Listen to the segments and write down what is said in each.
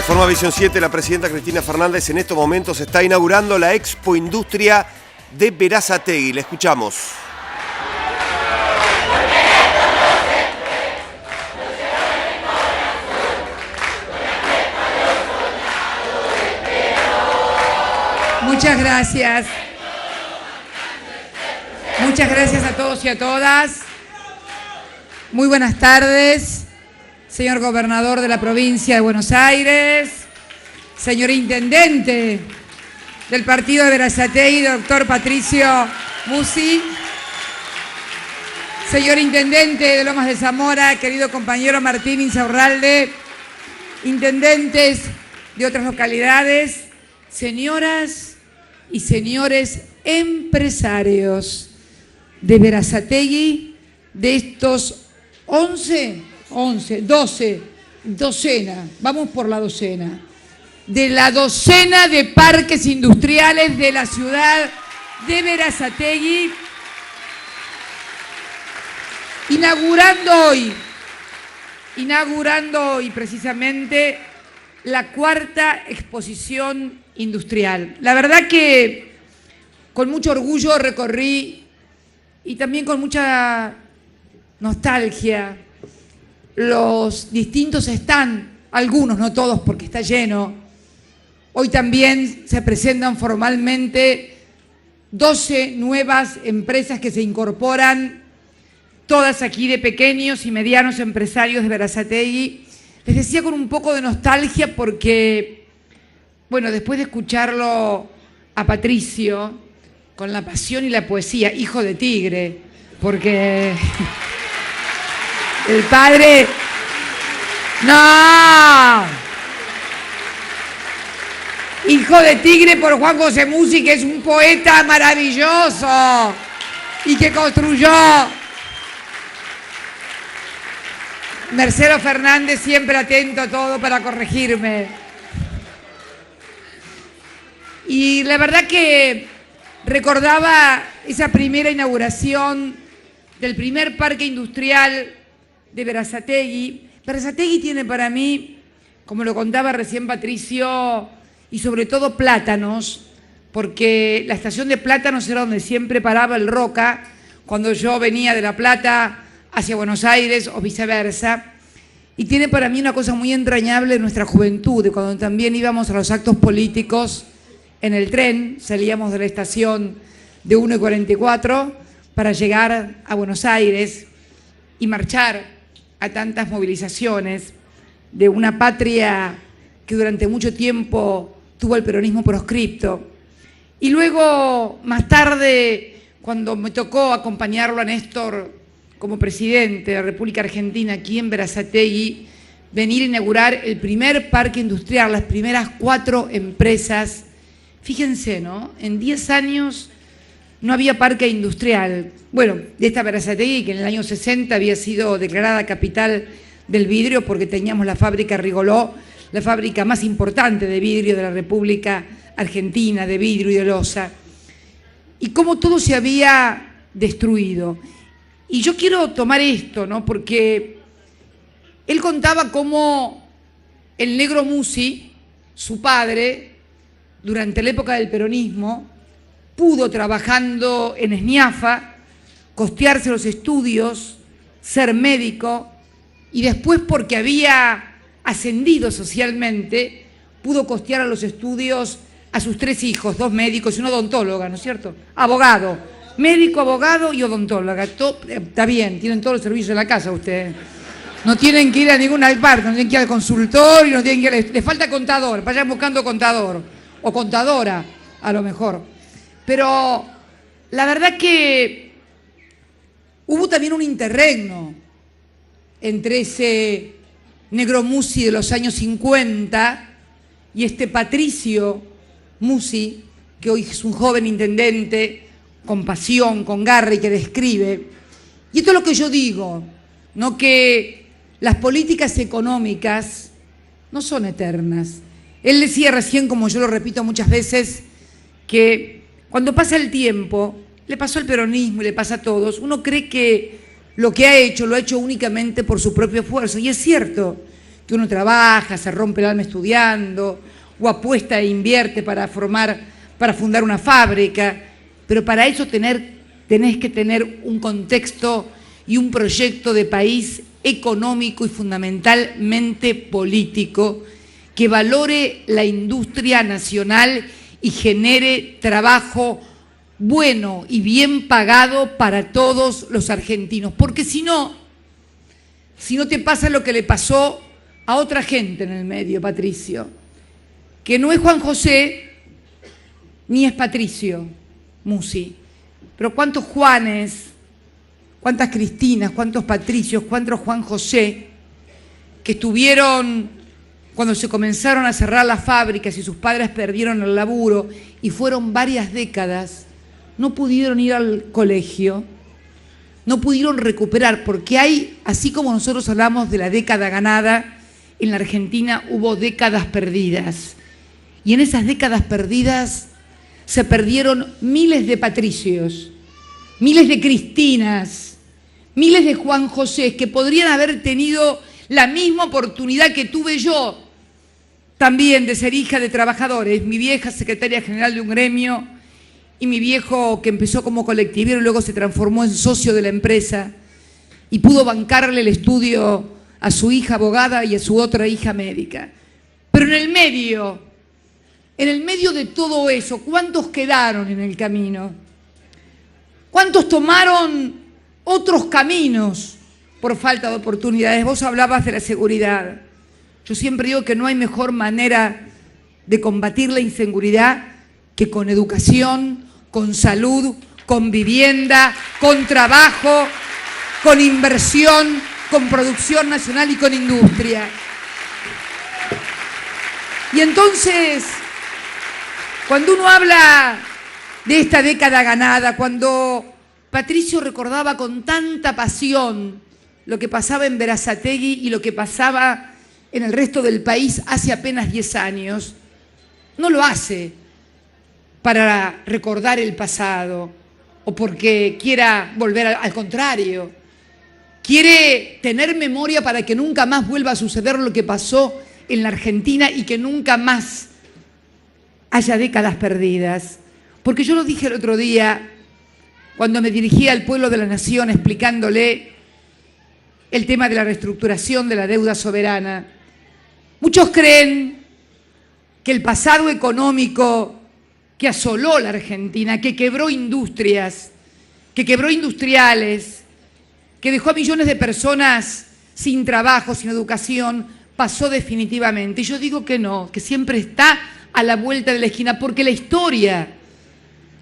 Informa Visión 7, la presidenta Cristina Fernández en estos momentos está inaugurando la Expo Industria de Berazategui. Le escuchamos. Muchas gracias. Muchas gracias a todos y a todas. Muy buenas tardes, señor gobernador de la provincia de Buenos Aires, señor intendente del partido de Berazategui, doctor Patricio Musi, señor intendente de Lomas de Zamora, querido compañero Martín Insaurralde, intendentes de otras localidades, señoras y señores empresarios de Berazategui, de estos 12, vamos por la docena, de la docena de parques industriales de la ciudad de Berazategui, inaugurando hoy precisamente la cuarta exposición industrial. La verdad que con mucho orgullo recorrí y también con mucha nostalgia los distintos stands, algunos, no todos porque está lleno. Hoy también se presentan formalmente 12 nuevas empresas que se incorporan, todas aquí de pequeños y medianos empresarios de Berazategui. Les decía con un poco de nostalgia porque, bueno, después de escucharlo a Patricio, con la pasión y la poesía, hijo de tigre, porque el padre... ¡No! Hijo de tigre por Juan José Musi, que es un poeta maravilloso y que construyó... Marcelo Fernández, siempre atento a todo para corregirme. Y la verdad que recordaba esa primera inauguración del primer parque industrial de Berazategui. Berazategui tiene para mí, como lo contaba recién Patricio, y sobre todo plátanos, porque la estación de plátanos era donde siempre paraba el Roca cuando yo venía de La Plata hacia Buenos Aires o viceversa. Y tiene para mí una cosa muy entrañable de nuestra juventud, de cuando también íbamos a los actos políticos en el tren, salíamos de la estación de 1:44 para llegar a Buenos Aires y marchar a tantas movilizaciones de una patria que durante mucho tiempo tuvo el peronismo proscripto. Y luego, más tarde, cuando me tocó acompañarlo a Néstor como presidente de la República Argentina aquí en Berazategui, venir a inaugurar el primer parque industrial, las primeras 4 empresas. Fíjense, ¿no? En 10 años no había parque industrial. Bueno, de esta Berazategui, que en el año 60 había sido declarada capital del vidrio porque teníamos la fábrica Rigoló, la fábrica más importante de vidrio de la República Argentina, de vidrio y de loza. Y cómo todo se había destruido. Y yo quiero tomar esto, ¿no? Porque él contaba cómo el negro Musi, su padre, durante la época del peronismo, pudo, trabajando en Esniafa, costearse los estudios, ser médico, y después, porque había ascendido socialmente, pudo costear a los estudios a sus 3 hijos, 2 médicos y una odontóloga, ¿no es cierto? Abogado. Médico, abogado y odontóloga. Está bien, tienen todos los servicios de la casa ustedes. No tienen que ir a ninguna parte, no tienen que ir al consultorio, no tienen que ir, les falta contador, vayan buscando contador o contadora a lo mejor. Pero la verdad que hubo también un interregno entre ese negro Musi de los años 50 y este Patricio Musi, que hoy es un joven intendente con pasión, con garra y que describe. Y esto es lo que yo digo, ¿no? Que las políticas económicas no son eternas. Él decía recién, como yo lo repito muchas veces, que cuando pasa el tiempo, le pasó al peronismo y le pasa a todos, uno cree que lo que ha hecho lo ha hecho únicamente por su propio esfuerzo. Y es cierto que uno trabaja, se rompe el alma estudiando, o apuesta e invierte para fundar una fábrica, pero para eso tenés que tener un contexto y un proyecto de país económico y fundamentalmente político que valore la industria nacional y genere trabajo bueno y bien pagado para todos los argentinos. Porque si no te pasa lo que le pasó a otra gente en el medio, Patricio, que no es Juan José ni es Patricio Musi, pero cuántos Juanes, cuántas Cristinas, cuántos Patricios, cuántos Juan José que estuvieron cuando se comenzaron a cerrar las fábricas y sus padres perdieron el laburo y fueron varias décadas, no pudieron ir al colegio, no pudieron recuperar, porque hay, así como nosotros hablamos de la década ganada, en la Argentina hubo décadas perdidas. Y en esas décadas perdidas se perdieron miles de Patricios, miles de Cristinas, miles de Juan José que podrían haber tenido la misma oportunidad que tuve yo también de ser hija de trabajadores. Mi vieja secretaria general de un gremio y mi viejo que empezó como colectivero y luego se transformó en socio de la empresa y pudo bancarle el estudio a su hija abogada y a su otra hija médica. Pero en el medio de todo eso, ¿cuántos quedaron en el camino? ¿Cuántos tomaron otros caminos por falta de oportunidades? Vos hablabas de la seguridad. Yo siempre digo que no hay mejor manera de combatir la inseguridad que con educación, con salud, con vivienda, con trabajo, con inversión, con producción nacional y con industria. Y entonces, cuando uno habla de esta década ganada, cuando Patricio recordaba con tanta pasión lo que pasaba en Berazategui y lo que pasaba en el resto del país hace apenas 10 años, no lo hace para recordar el pasado o porque quiera volver al contrario. Quiere tener memoria para que nunca más vuelva a suceder lo que pasó en la Argentina y que nunca más haya décadas perdidas. Porque yo lo dije el otro día cuando me dirigí al pueblo de la nación explicándole el tema de la reestructuración de la deuda soberana. Muchos creen que el pasado económico que asoló la Argentina, que quebró industrias, que quebró industriales, que dejó a millones de personas sin trabajo, sin educación, pasó definitivamente. Y yo digo que no, que siempre está a la vuelta de la esquina, porque la historia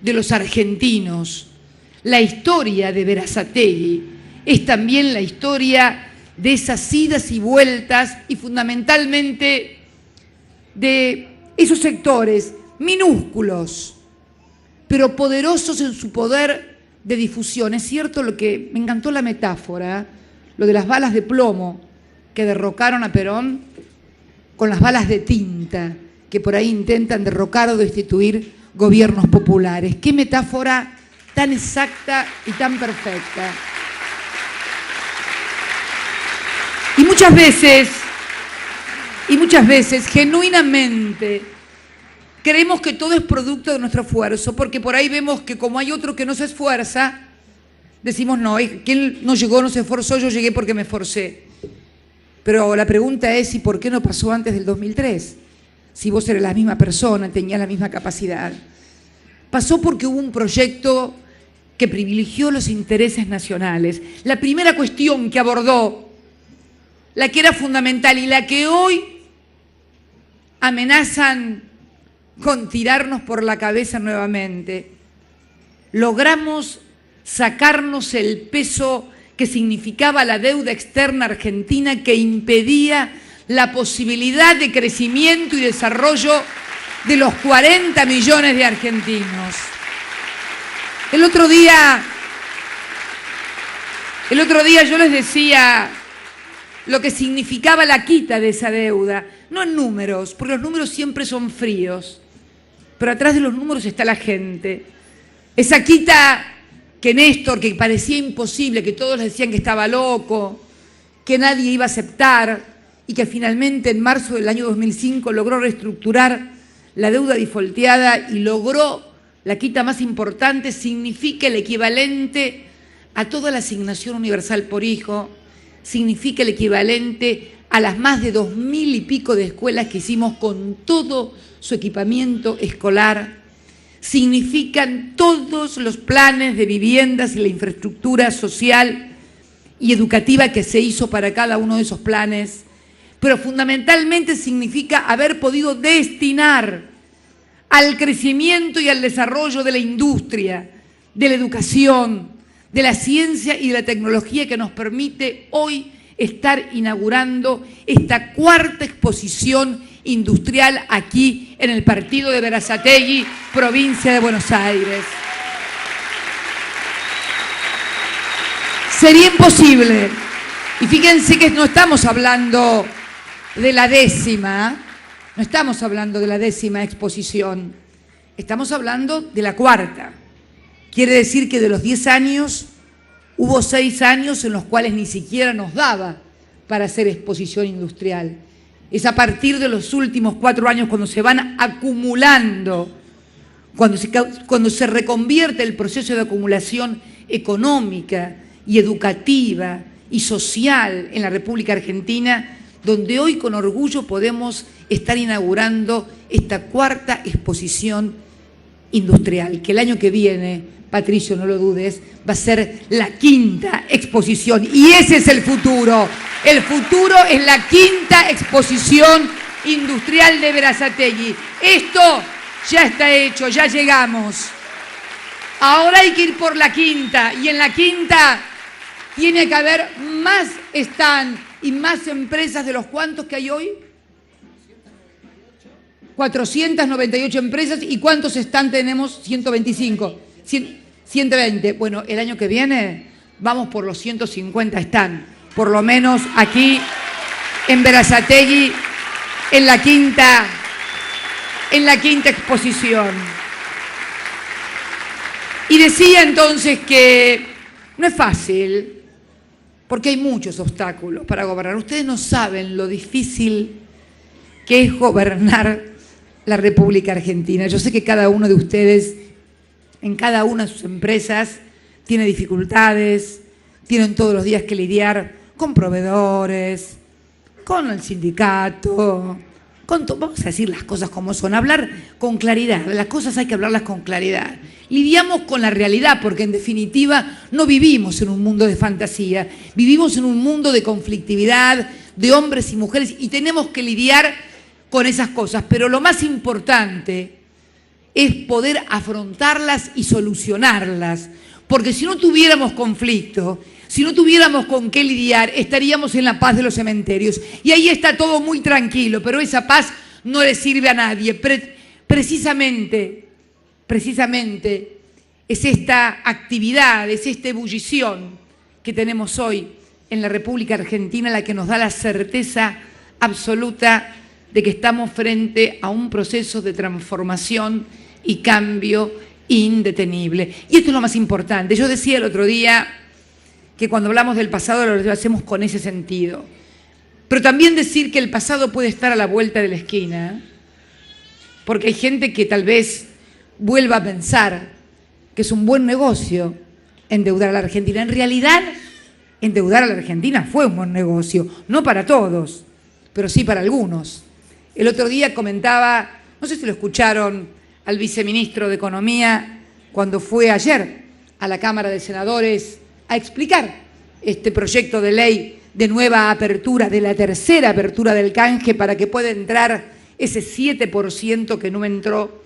de los argentinos, la historia de Berazategui, es también la historia de esas idas y vueltas y fundamentalmente de esos sectores minúsculos, pero poderosos en su poder de difusión. Es cierto lo que me encantó la metáfora, lo de las balas de plomo que derrocaron a Perón con las balas de tinta que por ahí intentan derrocar o destituir gobiernos populares. Qué metáfora tan exacta y tan perfecta. Y muchas veces, genuinamente, creemos que todo es producto de nuestro esfuerzo, porque por ahí vemos que como hay otro que no se esfuerza, decimos, no, quien no llegó no se esforzó, yo llegué porque me esforcé. Pero la pregunta es, ¿y por qué no pasó antes del 2003? Si vos eras la misma persona, tenías la misma capacidad. Pasó porque hubo un proyecto que privilegió los intereses nacionales. La primera cuestión que abordó, la que era fundamental y la que hoy amenazan con tirarnos por la cabeza nuevamente, logramos sacarnos el peso que significaba la deuda externa argentina que impedía la posibilidad de crecimiento y desarrollo de los 40 millones de argentinos. El otro día yo les decía lo que significaba la quita de esa deuda, no en números, porque los números siempre son fríos, pero atrás de los números está la gente. Esa quita que Néstor, que parecía imposible, que todos le decían que estaba loco, que nadie iba a aceptar, y que finalmente en marzo del año 2005 logró reestructurar la deuda defaulteada y logró la quita más importante, significa el equivalente a toda la asignación universal por hijo, significa el equivalente a las más de 2.000 y pico de escuelas que hicimos con todo su equipamiento escolar, significan todos los planes de viviendas y la infraestructura social y educativa que se hizo para cada uno de esos planes, pero fundamentalmente significa haber podido destinar al crecimiento y al desarrollo de la industria, de la educación, de la ciencia y de la tecnología que nos permite hoy estar inaugurando esta cuarta exposición industrial aquí en el partido de Berazategui, provincia de Buenos Aires. Sería imposible, y fíjense que no estamos hablando de la décima, no estamos hablando de la décima exposición, estamos hablando de la cuarta. Quiere decir que de los 10 años, hubo 6 años en los cuales ni siquiera nos daba para hacer exposición industrial. Es a partir de los últimos 4 años cuando se van acumulando, cuando se reconvierte el proceso de acumulación económica y educativa y social en la República Argentina, donde hoy con orgullo podemos estar inaugurando esta cuarta exposición industrial, que el año que viene, Patricio, no lo dudes, va a ser la quinta exposición. Y ese es el futuro. El futuro es la quinta exposición industrial de Berazategui. Esto ya está hecho, ya llegamos. Ahora hay que ir por la quinta. Y en la quinta tiene que haber más stand y más empresas de los cuantos que hay hoy. 498 empresas. ¿Y cuántos stand tenemos? 125. 120. Bueno, el año que viene vamos por los 150 stand. Por lo menos aquí en Berazategui, en la quinta exposición. Y decía entonces que no es fácil, porque hay muchos obstáculos para gobernar. Ustedes no saben lo difícil que es gobernar la República Argentina. Yo sé que cada uno de ustedes, en cada una de sus empresas, tiene dificultades, tienen todos los días que lidiar con proveedores, con el sindicato, vamos a decir las cosas como son, hablar con claridad, las cosas hay que hablarlas con claridad. Lidiamos con la realidad porque en definitiva no vivimos en un mundo de fantasía, vivimos en un mundo de conflictividad, de hombres y mujeres y tenemos que lidiar con esas cosas, pero lo más importante es poder afrontarlas y solucionarlas, porque si no tuviéramos conflicto, si no tuviéramos con qué lidiar, estaríamos en la paz de los cementerios. Y ahí está todo muy tranquilo, pero esa paz no le sirve a nadie. Precisamente es esta actividad, es esta ebullición que tenemos hoy en la República Argentina la que nos da la certeza absoluta de que estamos frente a un proceso de transformación y cambio indetenible. Y esto es lo más importante. Yo decía el otro día que cuando hablamos del pasado lo hacemos con ese sentido. Pero también decir que el pasado puede estar a la vuelta de la esquina, porque hay gente que tal vez vuelva a pensar que es un buen negocio endeudar a la Argentina. En realidad, endeudar a la Argentina fue un buen negocio, no para todos, pero sí para algunos. El otro día comentaba, no sé si lo escucharon, al viceministro de Economía cuando fue ayer a la Cámara de Senadores a explicar este proyecto de ley de nueva apertura, de la tercera apertura del canje para que pueda entrar ese 7% que no entró.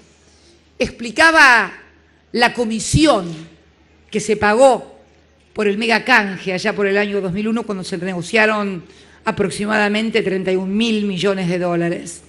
Explicaba la comisión que se pagó por el mega canje allá por el año 2001 cuando se negociaron aproximadamente 31.000 millones de dólares.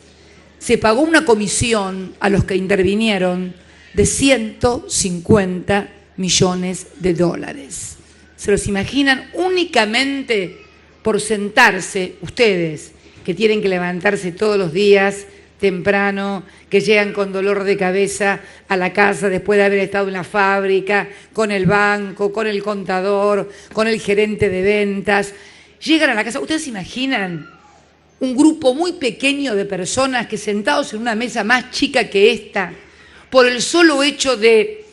Se pagó una comisión a los que intervinieron de 150 millones de dólares. ¿Se los imaginan? Únicamente por sentarse, ustedes, que tienen que levantarse todos los días temprano, que llegan con dolor de cabeza a la casa después de haber estado en la fábrica, con el banco, con el contador, con el gerente de ventas. Llegan a la casa, ¿ustedes se imaginan un grupo muy pequeño de personas que sentados en una mesa más chica que esta, por el solo hecho de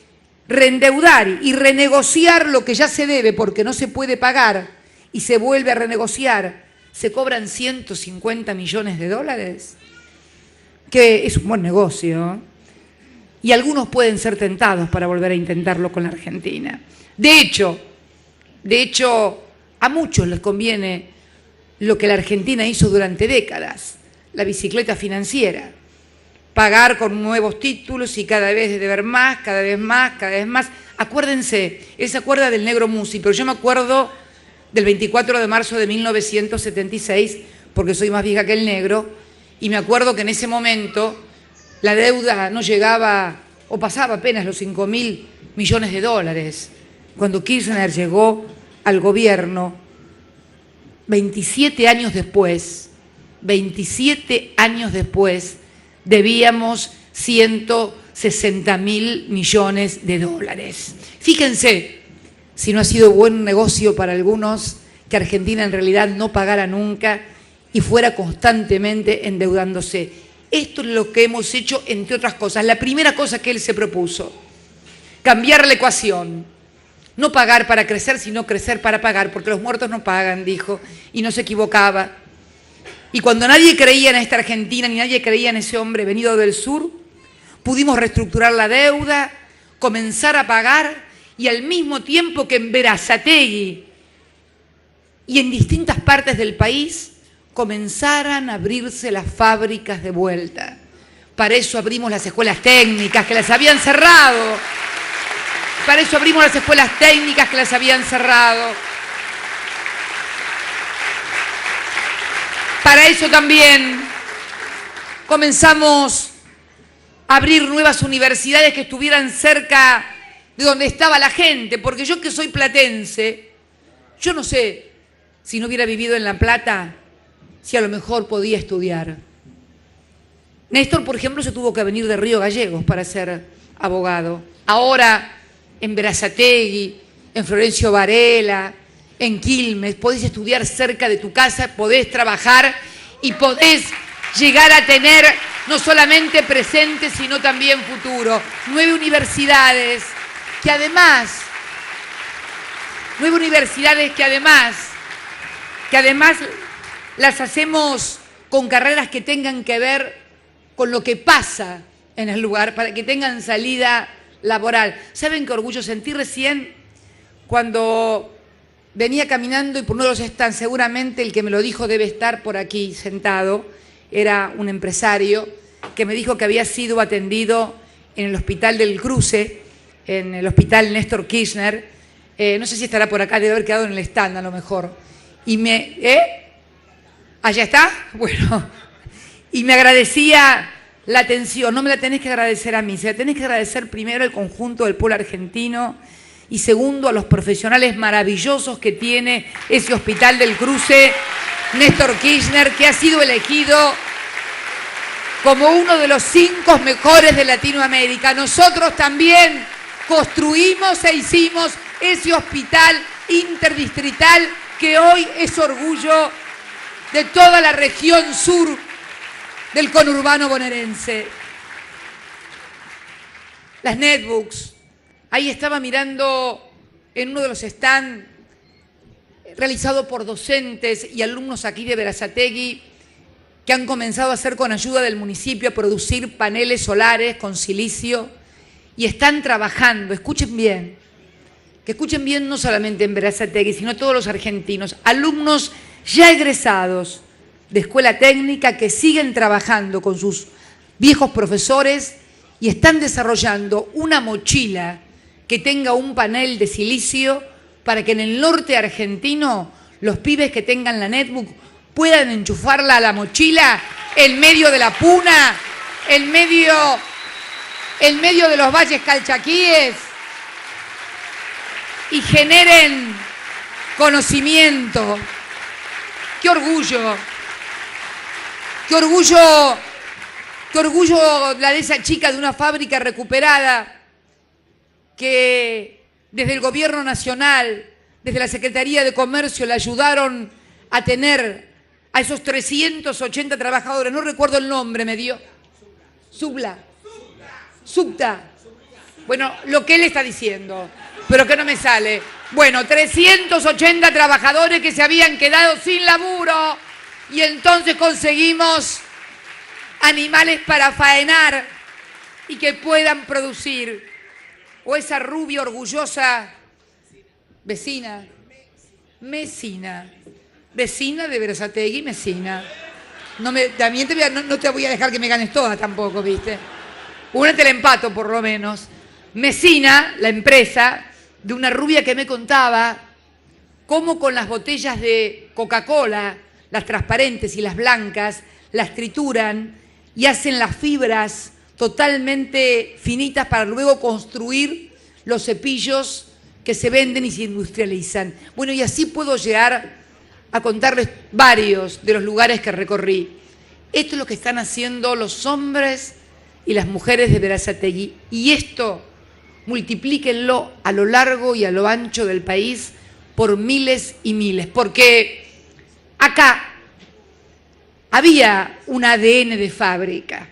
reendeudar y renegociar lo que ya se debe porque no se puede pagar y se vuelve a renegociar, se cobran 150 millones de dólares, que es un buen negocio, y algunos pueden ser tentados para volver a intentarlo con la Argentina. De hecho, a muchos les conviene lo que la Argentina hizo durante décadas, la bicicleta financiera, pagar con nuevos títulos y cada vez deber más, cada vez más, cada vez más. Acuérdense, él se acuerda del Negro Musi, pero yo me acuerdo del 24 de marzo de 1976, porque soy más vieja que el Negro, y me acuerdo que en ese momento la deuda no llegaba o pasaba apenas los 5.000 millones de dólares. Cuando Kirchner llegó al gobierno, 27 años después, debíamos 160.000 millones de dólares. Fíjense si no ha sido buen negocio para algunos que Argentina en realidad no pagara nunca y fuera constantemente endeudándose. Esto es lo que hemos hecho, entre otras cosas. La primera cosa que él se propuso, cambiar la ecuación. No pagar para crecer, sino crecer para pagar, porque los muertos no pagan, dijo, y no se equivocaba. Y cuando nadie creía en esta Argentina, ni nadie creía en ese hombre venido del sur, pudimos reestructurar la deuda, comenzar a pagar, y al mismo tiempo que en Berazategui y en distintas partes del país comenzaran a abrirse las fábricas de vuelta. Para eso abrimos las escuelas técnicas que las habían cerrado. Para eso abrimos las escuelas técnicas que las habían cerrado. Para eso también comenzamos a abrir nuevas universidades que estuvieran cerca de donde estaba la gente, porque yo que soy platense, yo no sé si no hubiera vivido en La Plata, si a lo mejor podía estudiar. Néstor, por ejemplo, se tuvo que venir de Río Gallegos para ser abogado. Ahora, en Berazategui, en Florencio Varela, en Quilmes, podés estudiar cerca de tu casa, podés trabajar y podés llegar a tener no solamente presente, sino también futuro. 9 universidades que además las hacemos con carreras que tengan que ver con lo que pasa en el lugar, para que tengan salida laboral. ¿Saben qué orgullo sentí recién cuando venía caminando y por uno de los stands, seguramente el que me lo dijo debe estar por aquí sentado, era un empresario que me dijo que había sido atendido en el Hospital del Cruce, en el Hospital Néstor Kirchner, no sé si estará por acá, debe haber quedado en el stand a lo mejor, y ¿allá está? Bueno, y me agradecía la atención. No me la tenés que agradecer a mí, se la tenés que agradecer primero al conjunto del pueblo argentino y segundo a los profesionales maravillosos que tiene ese Hospital del Cruce, Néstor Kirchner, que ha sido elegido como uno de los 5 mejores de Latinoamérica. Nosotros también construimos e hicimos ese hospital interdistrital que hoy es orgullo de toda la región sur del conurbano bonaerense. Las netbooks. Ahí estaba mirando en uno de los stands realizado por docentes y alumnos aquí de Berazategui que han comenzado a hacer con ayuda del municipio a producir paneles solares con silicio y están trabajando, escuchen bien, que escuchen bien no solamente en Berazategui, sino todos los argentinos, alumnos ya egresados de escuela técnica que siguen trabajando con sus viejos profesores y están desarrollando una mochila que tenga un panel de silicio para que en el norte argentino los pibes que tengan la netbook puedan enchufarla a la mochila en medio de la puna, en medio de los valles calchaquíes y generen conocimiento. ¡Qué orgullo! ¡Qué orgullo! ¡Qué orgullo la de esa chica de una fábrica recuperada que desde el Gobierno Nacional, desde la Secretaría de Comercio, le ayudaron a tener a esos 380 trabajadores, no recuerdo el nombre, me dio. Subta. Bueno, lo que él está diciendo, pero que no me sale. Bueno, 380 trabajadores que se habían quedado sin laburo y entonces conseguimos animales para faenar y que puedan producir. O esa rubia orgullosa vecina, Mesina, vecina de Berazategui, Mesina. También no te voy a dejar que me ganes todas tampoco, ¿viste? Una te la empato por lo menos. Mesina, la empresa, de una rubia que me contaba cómo con las botellas de Coca-Cola, las transparentes y las blancas, las trituran y hacen las fibras totalmente finitas para luego construir los cepillos que se venden y se industrializan. Bueno, y así puedo llegar a contarles varios de los lugares que recorrí. Esto es lo que están haciendo los hombres y las mujeres de Berazategui. Y esto multiplíquenlo a lo largo y a lo ancho del país por miles y miles. Porque acá había un ADN de fábrica.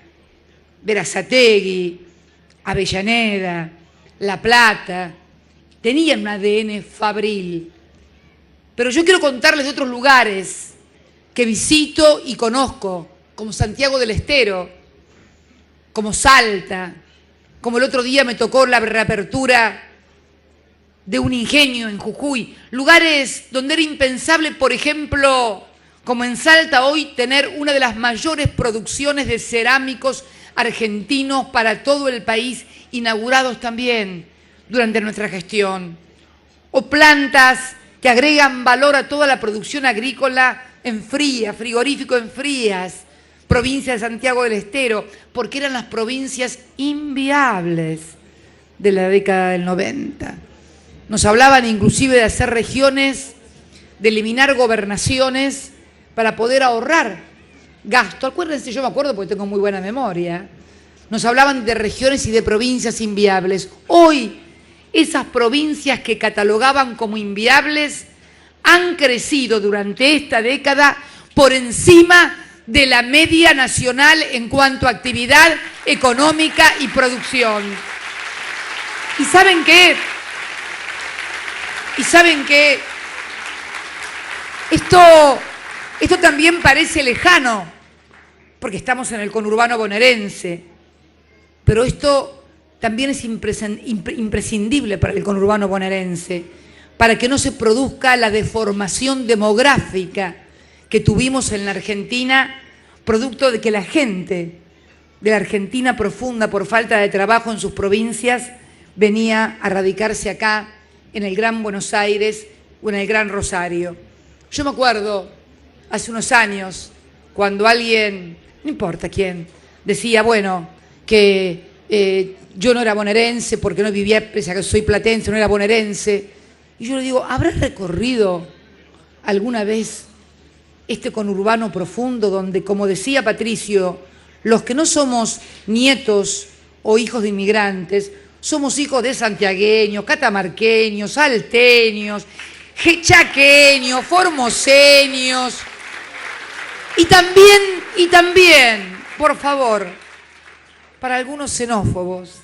Berazategui, Avellaneda, La Plata, tenían un ADN fabril. Pero yo quiero contarles de otros lugares que visito y conozco, como Santiago del Estero, como Salta, como el otro día me tocó la reapertura de un ingenio en Jujuy, lugares donde era impensable, por ejemplo, como en Salta hoy, tener una de las mayores producciones de cerámicos argentinos para todo el país, inaugurados también durante nuestra gestión, o plantas que agregan valor a toda la producción agrícola en Frías, frigorífico en Frías, provincia de Santiago del Estero, porque eran las provincias inviables de la década del 90. Nos hablaban inclusive de hacer regiones, de eliminar gobernaciones para poder ahorrar gasto. Acuérdense, yo me acuerdo porque tengo muy buena memoria. Nos hablaban de regiones y de provincias inviables. Hoy, esas provincias que catalogaban como inviables han crecido durante esta década por encima de la media nacional en cuanto a actividad económica y producción. ¿Y saben qué? Esto también parece lejano, porque estamos en el conurbano bonaerense, pero esto también es imprescindible para el conurbano bonaerense, para que no se produzca la deformación demográfica que tuvimos en la Argentina, producto de que la gente de la Argentina profunda, por falta de trabajo en sus provincias, venía a radicarse acá, en el Gran Buenos Aires o en el Gran Rosario. Yo me acuerdo, hace unos años, cuando alguien, no importa quién, decía, bueno, que yo no era bonaerense porque no vivía, pese a que soy platense, no era bonaerense. Y yo le digo, ¿habrás recorrido alguna vez este conurbano profundo donde, como decía Patricio, los que no somos nietos o hijos de inmigrantes, somos hijos de santiagueños, catamarqueños, salteños, chaqueños, formoseños, y también, por favor, para algunos xenófobos,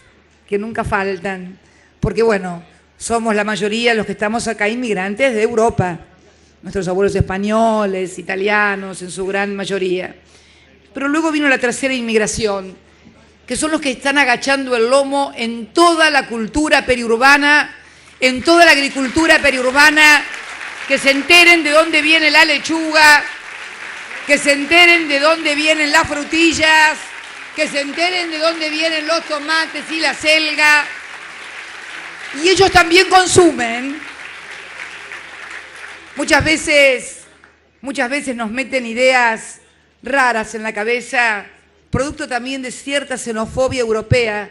que nunca faltan, porque bueno, somos la mayoría los que estamos acá inmigrantes de Europa, nuestros abuelos españoles, italianos, en su gran mayoría. Pero luego vino la tercera inmigración, que son los que están agachando el lomo en toda la cultura periurbana, en toda la agricultura periurbana, que se enteren de dónde viene la lechuga, que se enteren de dónde vienen las frutillas, que se enteren de dónde vienen los tomates y la selga. Y ellos también consumen. Muchas veces nos meten ideas raras en la cabeza, producto también de cierta xenofobia europea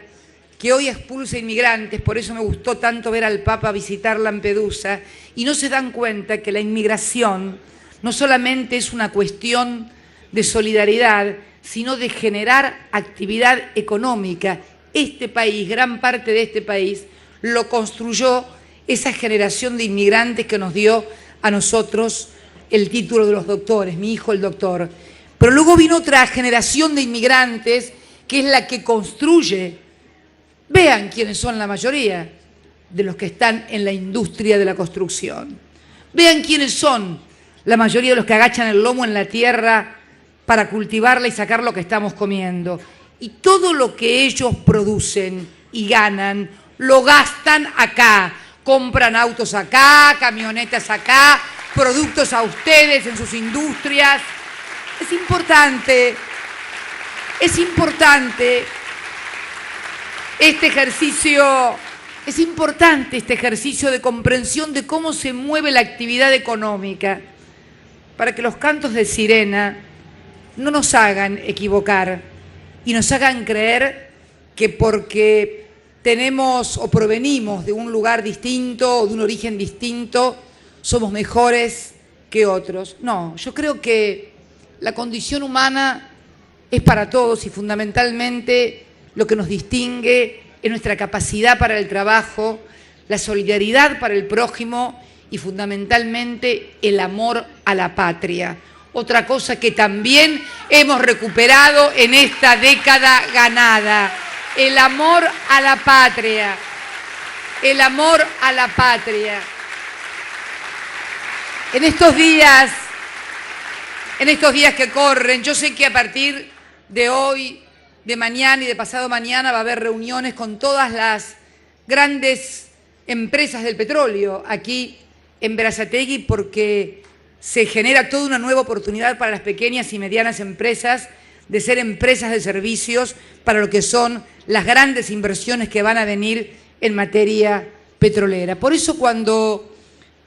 que hoy expulsa inmigrantes. Por eso me gustó tanto ver al Papa visitar Lampedusa, y no se dan cuenta que la inmigración no solamente es una cuestión de solidaridad, sino de generar actividad económica. Este país, gran parte de este país, lo construyó esa generación de inmigrantes que nos dio a nosotros el título de los doctores, mi hijo el doctor. Pero luego vino otra generación de inmigrantes que es la que construye. Vean quiénes son la mayoría de los que están en la industria de la construcción. Vean quiénes son la mayoría de los que agachan el lomo en la tierra para cultivarla y sacar lo que estamos comiendo. Y todo lo que ellos producen y ganan, lo gastan acá. Compran autos acá, camionetas acá, productos a ustedes en sus industrias. Es importante este ejercicio de comprensión de cómo se mueve la actividad económica, para que los cantos de sirena no nos hagan equivocar y nos hagan creer que porque tenemos o provenimos de un lugar distinto o de un origen distinto, somos mejores que otros. No, yo creo que la condición humana es para todos y fundamentalmente lo que nos distingue es nuestra capacidad para el trabajo, la solidaridad para el prójimo y fundamentalmente el amor a la patria. Otra cosa que también hemos recuperado en esta década ganada, el amor a la patria, el amor a la patria. En estos días que corren, yo sé que a partir de hoy, de mañana y de pasado mañana va a haber reuniones con todas las grandes empresas del petróleo aquí en Berazategui porque se genera toda una nueva oportunidad para las pequeñas y medianas empresas de ser empresas de servicios para lo que son las grandes inversiones que van a venir en materia petrolera. Por eso cuando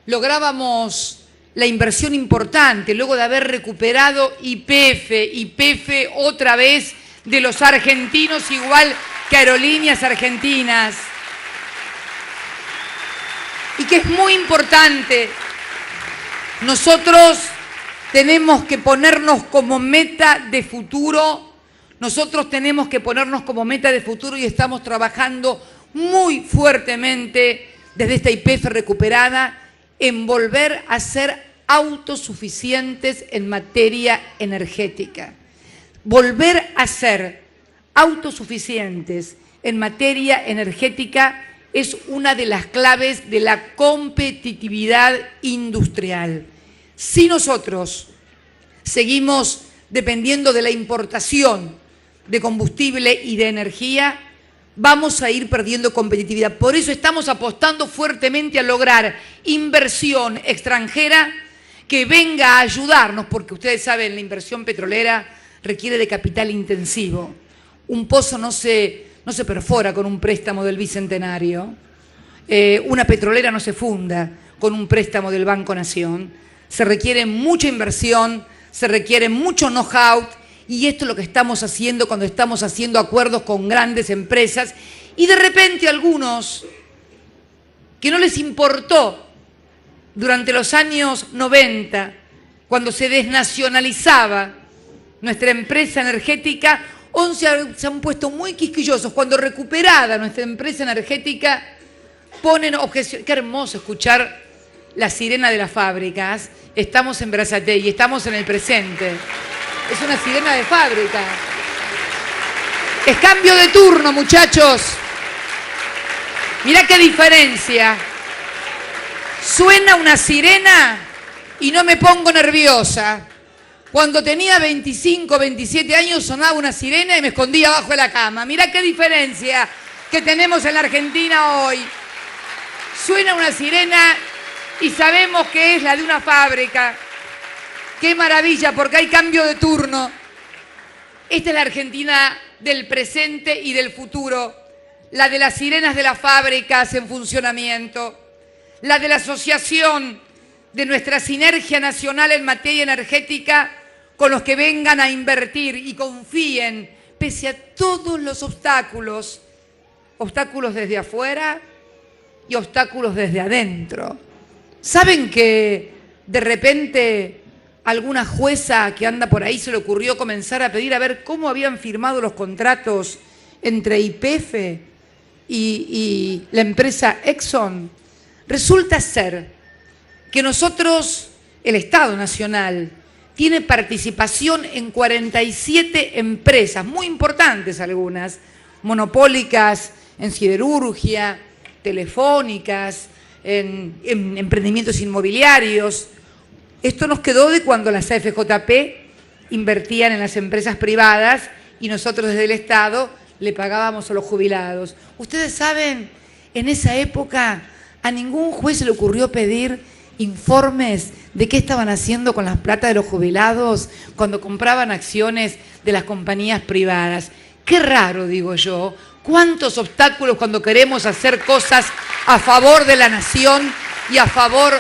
lográbamos la inversión importante, luego de haber recuperado YPF otra vez de los argentinos, igual que Aerolíneas Argentinas, y que es muy importante, nosotros tenemos que ponernos como meta de futuro, y estamos trabajando muy fuertemente desde esta YPF recuperada en volver a ser autosuficientes en materia energética. Volver a ser autosuficientes en materia energética es una de las claves de la competitividad industrial. Si nosotros seguimos dependiendo de la importación de combustible y de energía, vamos a ir perdiendo competitividad. Por eso estamos apostando fuertemente a lograr inversión extranjera que venga a ayudarnos, porque ustedes saben, la inversión petrolera requiere de capital intensivo. Un pozo no se perfora con un préstamo del Bicentenario. Una petrolera no se funda con un préstamo del Banco Nación. Se requiere mucha inversión, se requiere mucho know-how, y esto es lo que estamos haciendo cuando estamos haciendo acuerdos con grandes empresas y de repente algunos que no les importó durante los años 90, cuando se desnacionalizaba nuestra empresa energética, se han puesto muy quisquillosos. Cuando recuperada nuestra empresa energética, ponen objeción. Qué hermoso escuchar la sirena de las fábricas. Estamos en Berazategui, estamos en el presente. Es una sirena de fábrica. Es cambio de turno, muchachos. Mirá qué diferencia. Suena una sirena y no me pongo nerviosa. Cuando tenía 25, 27 años sonaba una sirena y me escondía abajo de la cama. Mirá qué diferencia que tenemos en la Argentina hoy. Suena una sirena y sabemos que es la de una fábrica. ¡Qué maravilla! Porque hay cambio de turno. Esta es la Argentina del presente y del futuro. La de las sirenas de las fábricas en funcionamiento. La de la asociación de nuestra sinergia nacional en materia energética con los que vengan a invertir y confíen, pese a todos los obstáculos. Obstáculos desde afuera y obstáculos desde adentro. ¿Saben que de repente alguna jueza que anda por ahí se le ocurrió comenzar a pedir a ver cómo habían firmado los contratos entre YPF y la empresa Exxon? Resulta ser que nosotros el Estado Nacional tiene participación en 47 empresas, muy importantes algunas, monopólicas en siderurgia, telefónicas, en emprendimientos inmobiliarios. Esto nos quedó de cuando las AFJP invertían en las empresas privadas y nosotros desde el Estado le pagábamos a los jubilados. Ustedes saben, en esa época a ningún juez se le ocurrió pedir informes de qué estaban haciendo con las plata de los jubilados cuando compraban acciones de las compañías privadas. Qué raro, digo yo, cuántos obstáculos cuando queremos hacer cosas a favor de la nación y a favor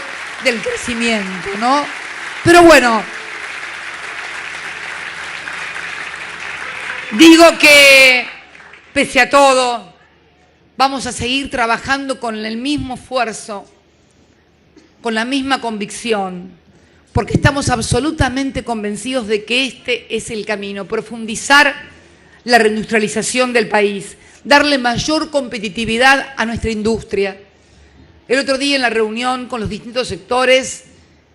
del crecimiento, ¿no? Pero bueno, digo que pese a todo, vamos a seguir trabajando con el mismo esfuerzo, con la misma convicción, porque estamos absolutamente convencidos de que este es el camino, profundizar la reindustrialización del país, darle mayor competitividad a nuestra industria. El otro día en la reunión con los distintos sectores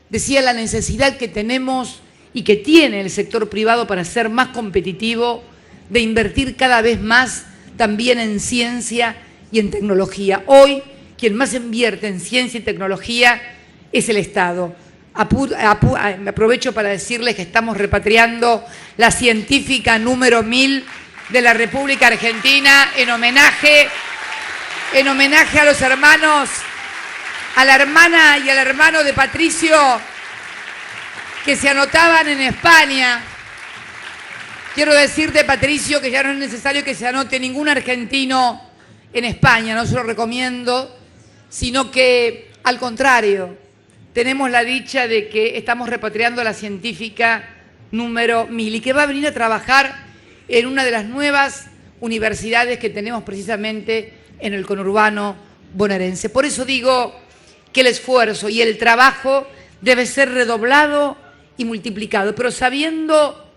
decía la necesidad que tenemos y que tiene el sector privado para ser más competitivo, de invertir cada vez más también en ciencia y en tecnología. Hoy, quien más invierte en ciencia y tecnología es el Estado. Me aprovecho para decirles que estamos repatriando la científica número 1000 de la República Argentina en homenaje a los hermanos, a la hermana y al hermano de Patricio que se anotaban en España. Quiero decirte, Patricio, que ya no es necesario que se anote ningún argentino en España, no se lo recomiendo, sino que, al contrario, tenemos la dicha de que estamos repatriando a la científica número 1000 y que va a venir a trabajar en una de las nuevas universidades que tenemos precisamente en el conurbano bonaerense. Por eso digo que el esfuerzo y el trabajo debe ser redoblado y multiplicado, pero sabiendo,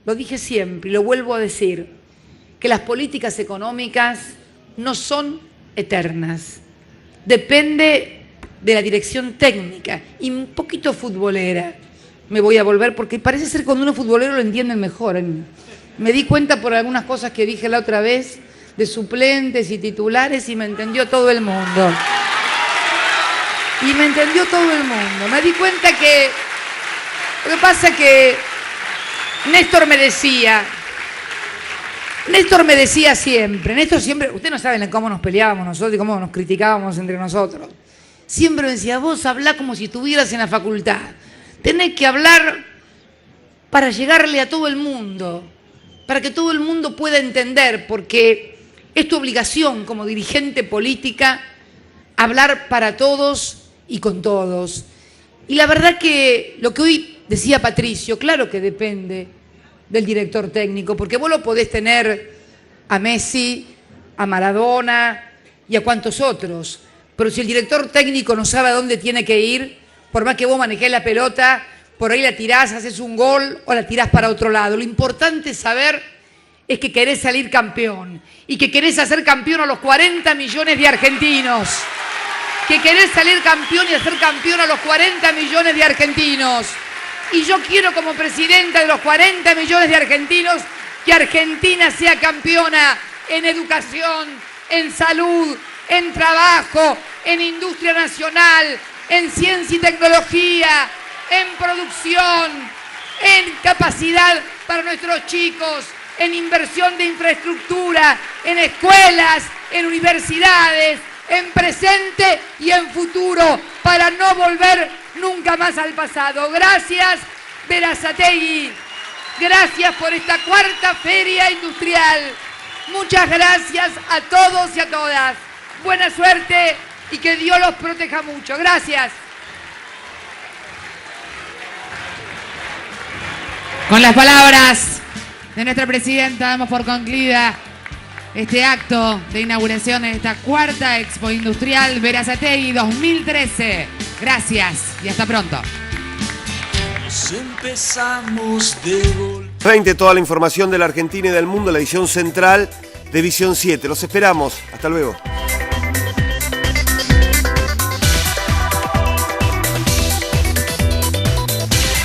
lo dije siempre y lo vuelvo a decir, que las políticas económicas no son eternas. Depende de la dirección técnica y un poquito futbolera. Me voy a volver porque parece ser que cuando uno es futbolero lo entienden mejor. Me di cuenta por algunas cosas que dije la otra vez de suplentes y titulares y me entendió todo el mundo. Y me entendió todo el mundo. Me di cuenta que lo que pasa es que Néstor me decía siempre, ustedes no saben cómo nos peleábamos nosotros y cómo nos criticábamos entre nosotros. Siempre me decía, vos hablá como si estuvieras en la facultad. Tenés que hablar para llegarle a todo el mundo, para que todo el mundo pueda entender, porque es tu obligación como dirigente política hablar para todos y con todos. Y la verdad que lo que hoy decía Patricio, claro que depende del director técnico, porque vos lo podés tener a Messi, a Maradona y a cuantos otros, pero si el director técnico no sabe a dónde tiene que ir, por más que vos manejés la pelota, por ahí la tirás, haces un gol o la tirás para otro lado. Lo importante saber es que querés salir campeón y que querés hacer campeón a los 40 millones de argentinos. Que querés salir campeón y hacer campeón a los 40 millones de argentinos. Y yo quiero, como presidenta de los 40 millones de argentinos, que Argentina sea campeona en educación, en salud, en trabajo, en industria nacional, en ciencia y tecnología, en producción, en capacidad para nuestros chicos, en inversión de infraestructura, en escuelas, en universidades, en presente y en futuro, para no volver nunca más al pasado. Gracias, Berazategui. Gracias por esta cuarta feria industrial. Muchas gracias a todos y a todas. Buena suerte y que Dios los proteja mucho. Gracias. Con las palabras de nuestra presidenta damos por concluida este acto de inauguración de esta cuarta Expo Industrial Berazategui 2013. Gracias y hasta pronto. Empezamos de gol. 20, toda la información de la Argentina y del mundo, la edición central de Visión 7. Los esperamos. Hasta luego.